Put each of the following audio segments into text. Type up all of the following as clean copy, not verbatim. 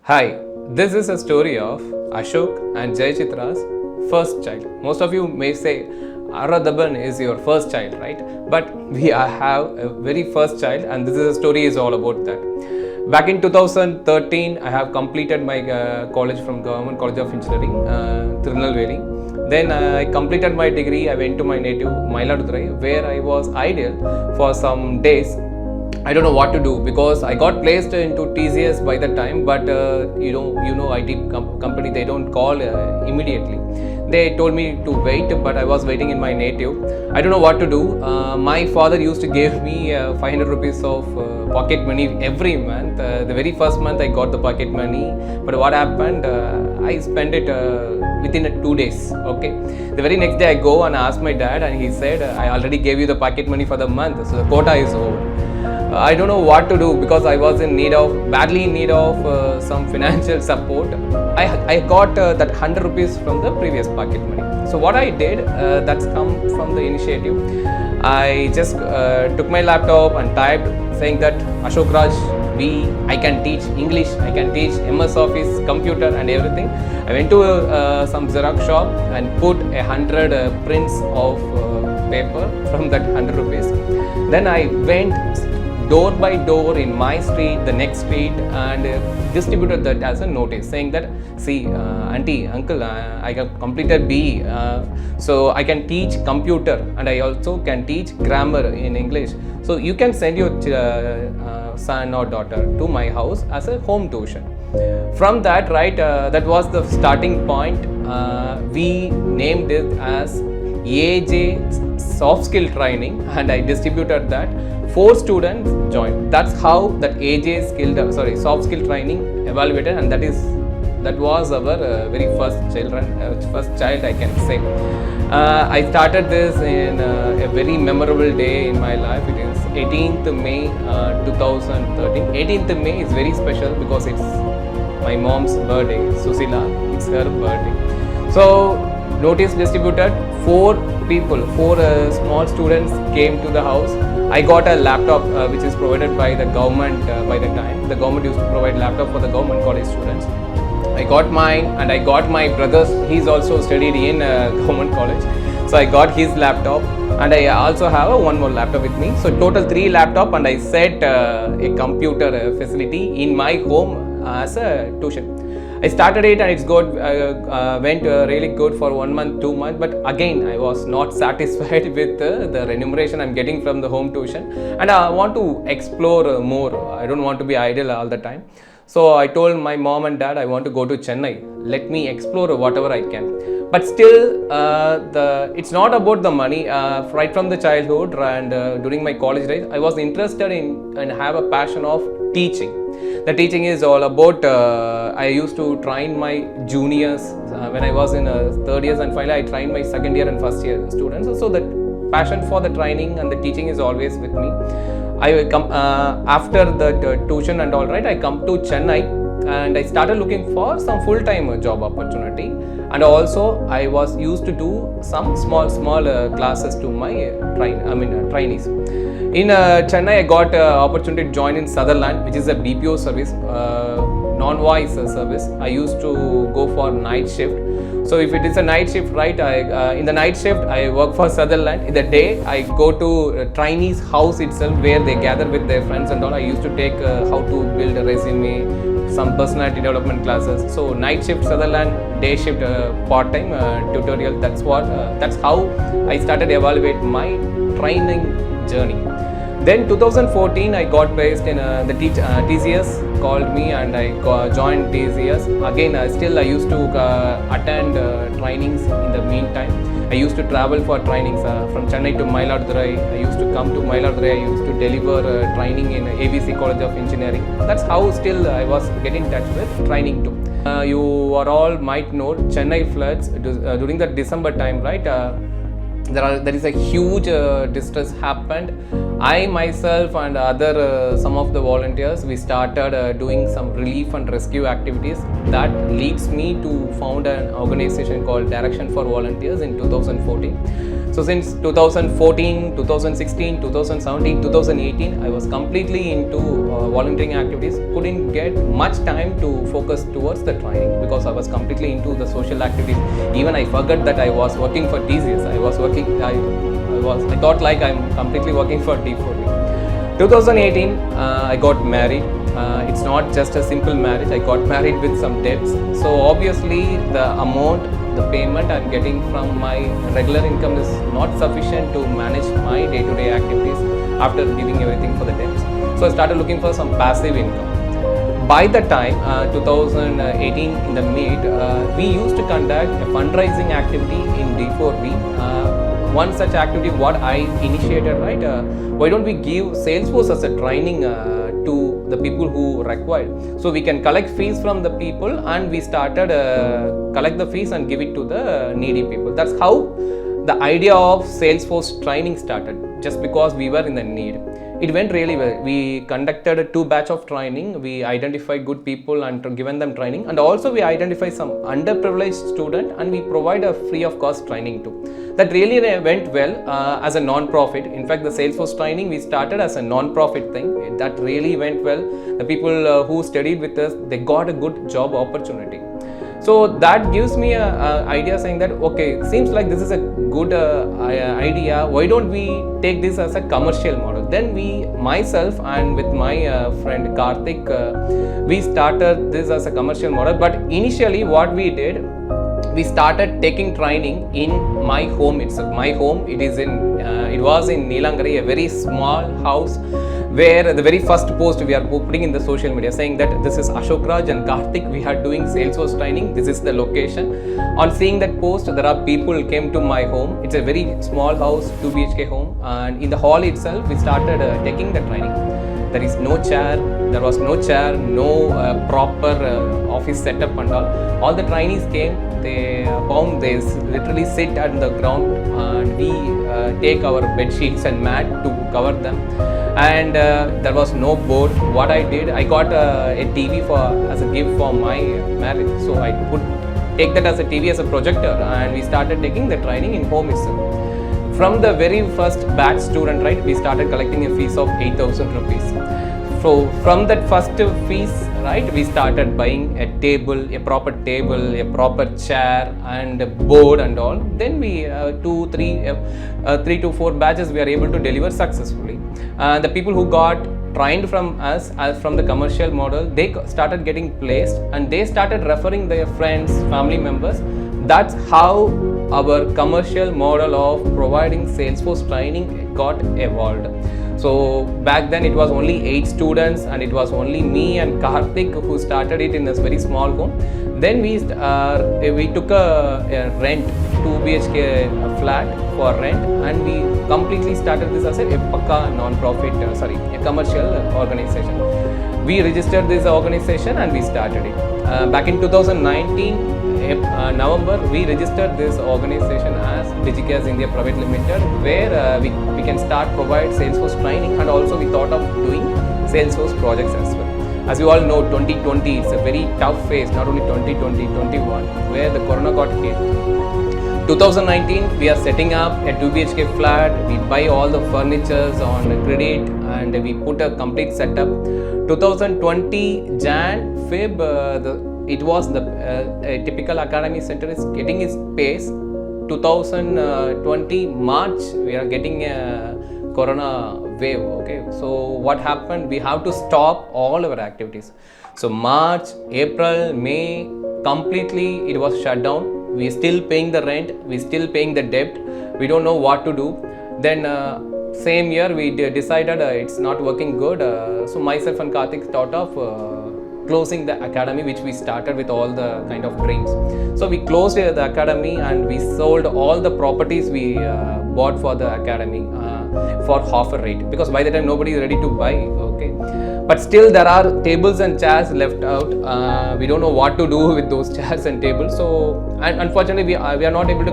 Hi, this is a story of Ashok and Jaychitra's first child. Most of you may say Aradhaban is your first child, right? But we have a very first child, and this is a story is all about that. Back in 2013, I have completed my college from Government College of Engineering, Tirunelveli. Then I completed my degree. I went to my native Mailadurai, where I was idle for some days. I don't know what to do because I got placed into TCS by the time, but IT company, they don't call immediately. They told me to wait, but I was waiting in my native. I don't know what to do. My father used to give me 500 rupees of pocket money every month. The very first month I got the pocket money, but what happened? I spent it within 2 days. Okay. The very next day I go and ask my dad, and he said, I already gave you the pocket money for the month, so the quota is over. I don't know what to do because I was badly in need of some financial support. I got that 100 rupees from the previous pocket money. So what I did, that's come from the initiative. I just took my laptop and typed saying that Ashok Raj, I can teach English, I can teach MS Office, computer and everything. I went to some Xerox shop and put 100 prints of paper from that 100 rupees. Then I went door by door in my street, the next street, and distributed that as a notice saying that, see, auntie, uncle, I have completed BE, so I can teach computer and I also can teach grammar in English. So you can send your son or daughter to my house as a home tuition. From that, right, that was the starting point. We named it as AJ soft skill training, and I distributed that. 4 students joined. That's how that soft skill training evaluated, and that was our very first child I can say. I started this in a very memorable day in my life. It is 18th May 2013. 18th May is very special because it's my mom's birthday, Susila. It's her birthday. So notice distributed. 4 small students came to the house. I got a laptop which is provided by the government by the time. The government used to provide laptop for the government college students. I got mine and I got my brother's. He's also studied in government college. So I got his laptop and I also have one more laptop with me. So total 3 laptop, and I set a computer facility in my home as a tuition. I started it and it's good, went really good for 1 month, 2 months, but again I was not satisfied with the remuneration I'm getting from the home tuition, and I want to explore more. I don't want to be idle all the time. So I told my mom and dad I want to go to Chennai. Let me explore whatever I can. But still, it's not about the money. Right from the childhood and during my college days, I was interested in and have a passion of teaching. The teaching is all about, I used to train my juniors when I was in 3rd years, and finally I trained my 2nd year and 1st year students. So the passion for the training and the teaching is always with me. I come after the tuition and all right, I come to Chennai and I started looking for some full-time job opportunity, and also I was used to do some small classes to my trainees. In Chennai, I got opportunity to join in Sutherland, which is a BPO service, non-voice service. I used to go for night shift. So if it is a night shift, right, in the night shift, I work for Sutherland. In the day, I go to trainees' house itself where they gather with their friends and all. I used to take how to build a resume, some personality development classes. So night shift Sutherland, day shift part-time tutorial. That's how I started evaluate my training journey. Then 2014 I got placed in the TCS called me and I joined TCS. Again I used to attend trainings in the meantime. I used to travel for trainings from Chennai to Mailadurai. I used to come to Mailadurai. I used to deliver training in ABC College of Engineering. That's how still I was getting in touch with training too. You are all might know Chennai floods during the December time, right? There is a huge distress happened I myself and other some of the volunteers, we started doing some relief and rescue activities. That leads me to found an organization called Direction for Volunteers in 2014. So since 2014, 2016, 2017, 2018, I was completely into volunteering activities. Couldn't get much time to focus towards the training because I was completely into the social activities. Even I forgot that I was working for TCS. I thought like I'm completely working for T4B. 2018, I got married. It's not just a simple marriage. I got married with some debts. So obviously the amount, the payment I'm getting from my regular income is not sufficient to manage my day-to-day activities after giving everything for the debts. So I started looking for some passive income. By the time 2018 in the mid, we used to conduct a fundraising activity in D4B. One such activity what I initiated, right? Why don't we give Salesforce as a training to the people who require? So we can collect fees from the people, and we started collect the fees and give it to the needy people. That's how the idea of Salesforce training started, just because we were in the need. It went really well. We conducted 2 batch of training. We identified good people and given them training, and also we identified some underprivileged student and we provide a free of cost training too. That really went well as a non-profit. In fact, the Salesforce training we started as a non-profit thing. That really went well. The people who studied with us, they got a good job opportunity. So that gives me an idea saying that, okay, seems like this is a good idea. Why don't we take this as a commercial model? Then myself and with my friend Karthik, we started this as a commercial model. But initially what we did, we started taking training in my home itself. My home, it was in Nilangari, a very small house, where the very first post we are putting in the social media saying that this is Ashok Raj and Karthik, we are doing Salesforce training, this is the location. On seeing that post, there are people came to my home. It's a very small house, 2 BHK home, and in the hall itself, we started taking the training. There is no chair, there was no chair, no proper office setup and all. All the trainees came, they literally sit at the ground, and we take our bed sheets and mat to cover them. And there was no board. What I did, I got a TV as a gift for my marriage. So I take that as a TV, as a projector, and we started taking the training in home itself. From the very first batch student, right, we started collecting a fees of 8,000 rupees. So from that first fees, right, we started buying a table, a proper chair and a board and all. Then we 3 to 4 batches we are able to deliver successfully. The people who got trained from us as from the commercial model, they started getting placed and they started referring their friends, family members. That's how our commercial model of providing Salesforce training got evolved. So back then it was only 8 students and it was only me and Karthik who started it in this very small home. Then we took a rent, 2 BHK flat for rent, and we completely started this as a a commercial organization. We registered this organization and we started it. Back in 2019, November, we registered this organization as DigiCares India Private Limited, where we can start provide Salesforce training, and also we thought of doing Salesforce projects as well. As you all know, 2020 is a very tough phase, not only 2020, 21, where the corona got hit. 2019, we are setting up a 2 BHK flat. We buy all the furnitures on credit and we put a complete setup. 2020 Jan, Feb, it was a typical academy center is getting its pace. 2020 March, we are getting a corona wave. Okay, so what happened? We have to stop all our activities. So March, April, May, completely it was shut down. We still paying the rent, we still paying the debt. We don't know what to do. Then same year we decided it's not working good. So myself and Karthik thought of closing the academy, which we started with all the kind of dreams. So we closed the academy and we sold all the properties we bought for the academy for half a rate, because by the time nobody is ready to buy. Okay, but still there are tables and chairs left out. We don't know what to do with those chairs and tables. So and unfortunately we are not able to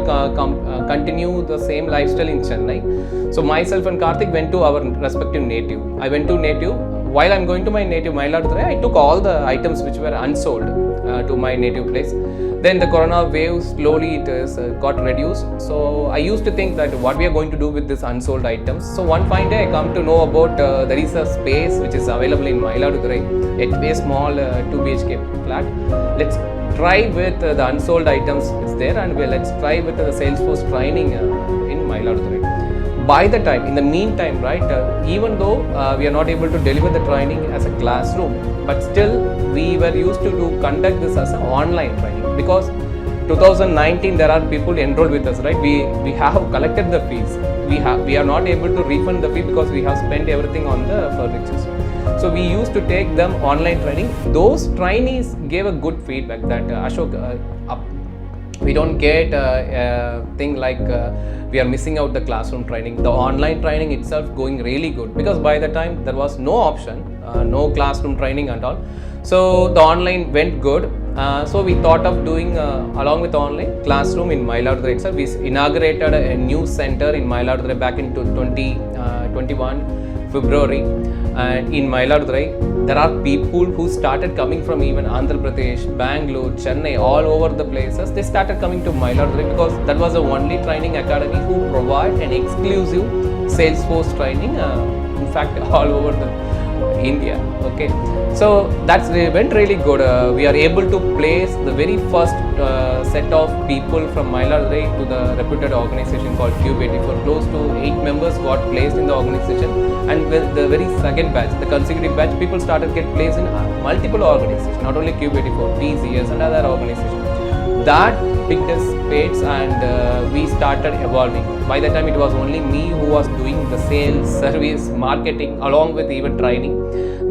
continue the same lifestyle in Chennai. So myself and Karthik went to our respective native. I went to native. While I'm going to my native Mailadurai, I took all the items which were unsold to my native place. Then the corona wave slowly got reduced. So I used to think that what we are going to do with these unsold items. So one fine day I come to know about there is a space which is available in Mailadurai, a small 2 BHK flat. Let's try with the unsold items is there, and let's try with the Salesforce training in Mailadurai. By the time, in the meantime, right, even though we are not able to deliver the training as a classroom, but still we were used to conduct this as an online training, because 2019 there are people enrolled with us, right? We have collected the fees. We are not able to refund the fee because we have spent everything on the furnitures. So we used to take them online training. Those trainees gave a good feedback that Ashok, we don't get a thing like we are missing out the classroom training. The online training itself going really good, because by the time there was no option, no classroom training and all. So the online went good. So we thought of doing along with online classroom in Mailadurai itself. We inaugurated a new center in Mailadurai back in 2021 February, and in Mailadurai there are people who started coming from even Andhra Pradesh, Bangalore, Chennai, all over the places. They started coming to Mailadurai because that was the only training academy who provide an exclusive Salesforce training, in fact all over the India. Okay, so that's went really good. We are able to place the very first set of people from Mailadurai to the reputed organization called Cube84. Close to 8 members got placed in the organization, and with the very second batch, the consecutive batch, people started get placed in multiple organizations, not only Cube84, TCS and other organizations. That picked us spades, and we started evolving. By the time it was only me who was doing the sales, service, marketing along with even training.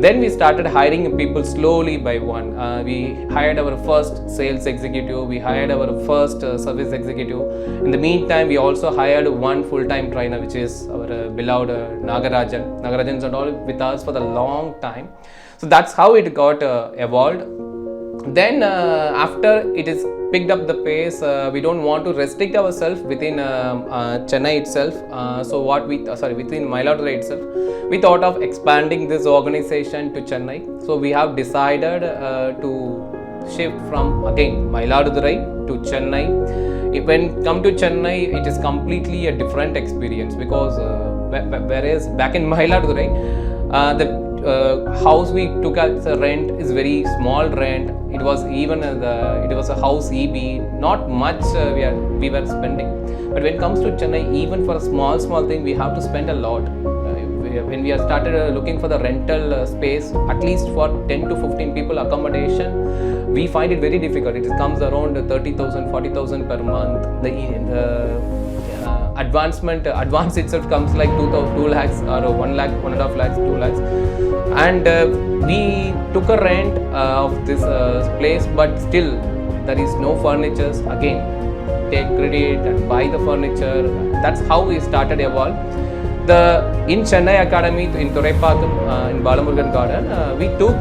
Then we started hiring people slowly by one. We hired our first sales executive, we hired our first service executive. In the meantime, we also hired one full-time trainer, which is our beloved Nagarajan. Nagarajan's and all with us for the long time. So that's how it got evolved. Then after it is picked up the pace, we don't want to restrict ourselves within Chennai itself. So what we within Mailadurai itself, we thought of expanding this organization to Chennai. So we have decided to shift from again Mailadurai to Chennai. When come to Chennai, it is completely a different experience, because whereas back in Mailadurai, the house we took as a rent is very small rent. It was even it was a house EB, not much we were spending. But when it comes to Chennai, even for a small thing, we have to spend a lot. When we started looking for the rental space, at least for 10 to 15 people accommodation, we find it very difficult. It comes around 30,000, 40,000 per month. The advance itself comes like 2 lakhs or 1 lakh, 1.5 lakhs, 2 lakhs. And we took a rent of this place, but still there is no furnitures. Again, take credit and buy the furniture. That's how we started evolve. In Chennai Academy in Thuraipakam in Balamurgan Garden, we took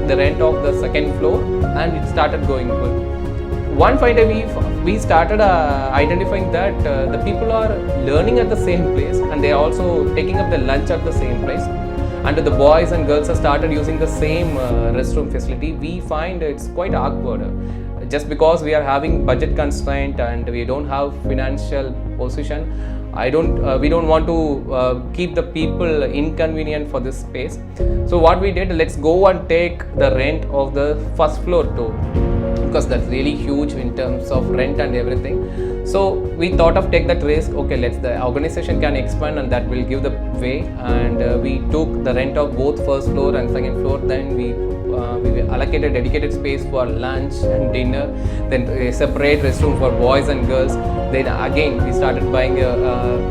the rent of the second floor, and it started going good. One fine day we started identifying that the people are learning at the same place, and they are also taking up the lunch at the same place, and the boys and girls have started using the same restroom facility. We find it's quite awkward, just because we are having budget constraint and we don't have financial position. We don't want to keep the people inconvenient for this space. So what we did, let's go and take the rent of the first floor too, because that's really huge in terms of rent and everything. So we thought of take that risk. Okay, the organization can expand, and that will give the way. And we took the rent of both first floor and second floor. Then we allocated dedicated space for lunch and dinner. Then a separate restroom for boys and girls. Then again we started buying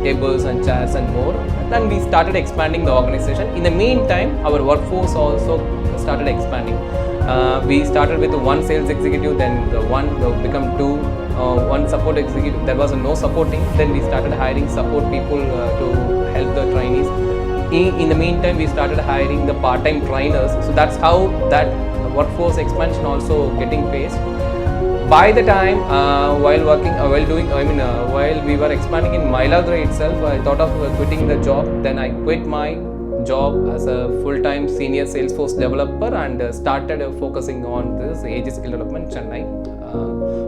tables and chairs and more. Then we started expanding the organization. In the meantime, our workforce also started expanding. We started with one sales executive, then become two, one support executive. There was no supporting. Then we started hiring support people to help the trainees. In the meantime, we started hiring the part-time trainers. So that's how that workforce expansion also getting paced. by the time while working, while we were expanding in Mailadure itself, I thought of quitting the job. Then I quit my job as a full-time senior Salesforce developer and started focusing on this AJ skill development Chennai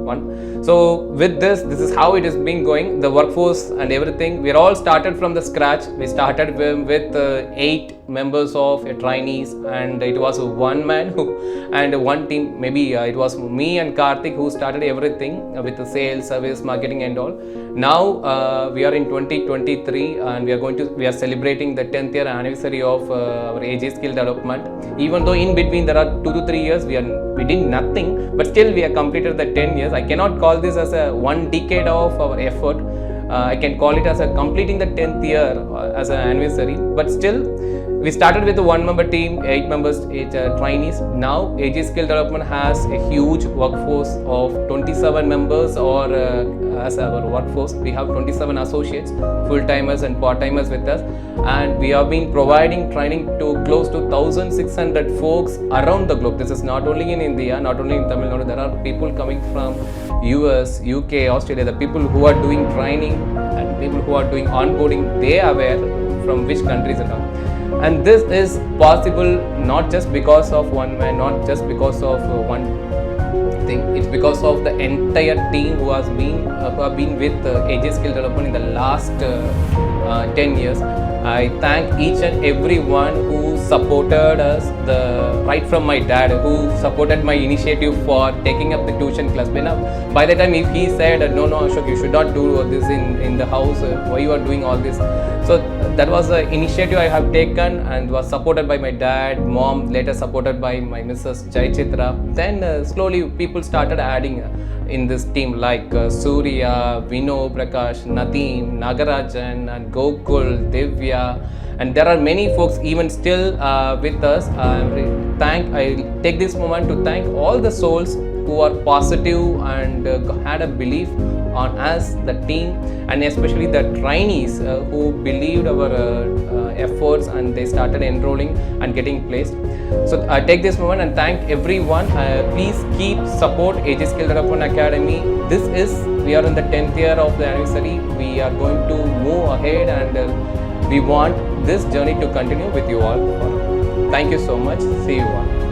one. So with this is how it is been going. The workforce and everything, we are all started from the scratch. We started with 8 members of trainees, and it was one man and one team. Maybe it was me and Karthik who started everything with the sales, service, marketing and all. Now we are in 2023 and we are celebrating the 10th year anniversary of our AJ skill development. Even though in between there are 2 to 3 years we did nothing, but still we have completed the 10 years. I cannot call this as a one decade of our effort. I can call it as a completing the 10th year as an anniversary, but still we started with a 1-member team, 8 members, 8 trainees. Now AJ skill development has a huge workforce of 27 members, or as our workforce we have 27 associates, full-timers and part-timers with us, and we have been providing training to close to 1600 folks around the globe. This is not only in India, not only in Tamil Nadu. There are people coming from US, UK, Australia. The people who are doing training and people who are doing onboarding, they are aware from which countries and all. And this is possible not just because of one man, not just because of one thing. It's because of the entire team who have been with AJ skill development in the last 10 years. I thank each and every one who supported us, right from my dad, who supported my initiative for taking up the tuition class. By the time if he said, no Ashok, you should not do this in the house, why you are doing all this? So that was the initiative I have taken and was supported by my dad, mom, later supported by my Mrs. Jai Chitra. Then slowly people started adding in this team like Surya, Vino, Prakash, Nadeem, Nagarajan and Gokul, Divya, and there are many folks even still with us. I take this moment to thank all the souls who are positive and had a belief on us, the team, and especially the trainees who believed our efforts and they started enrolling and getting placed. So I take this moment and thank everyone. Please keep support AJ Skill Development Academy. We are in the 10th year of the anniversary. We are going to move ahead and we want this journey to continue with you all. Thank you so much. See you all.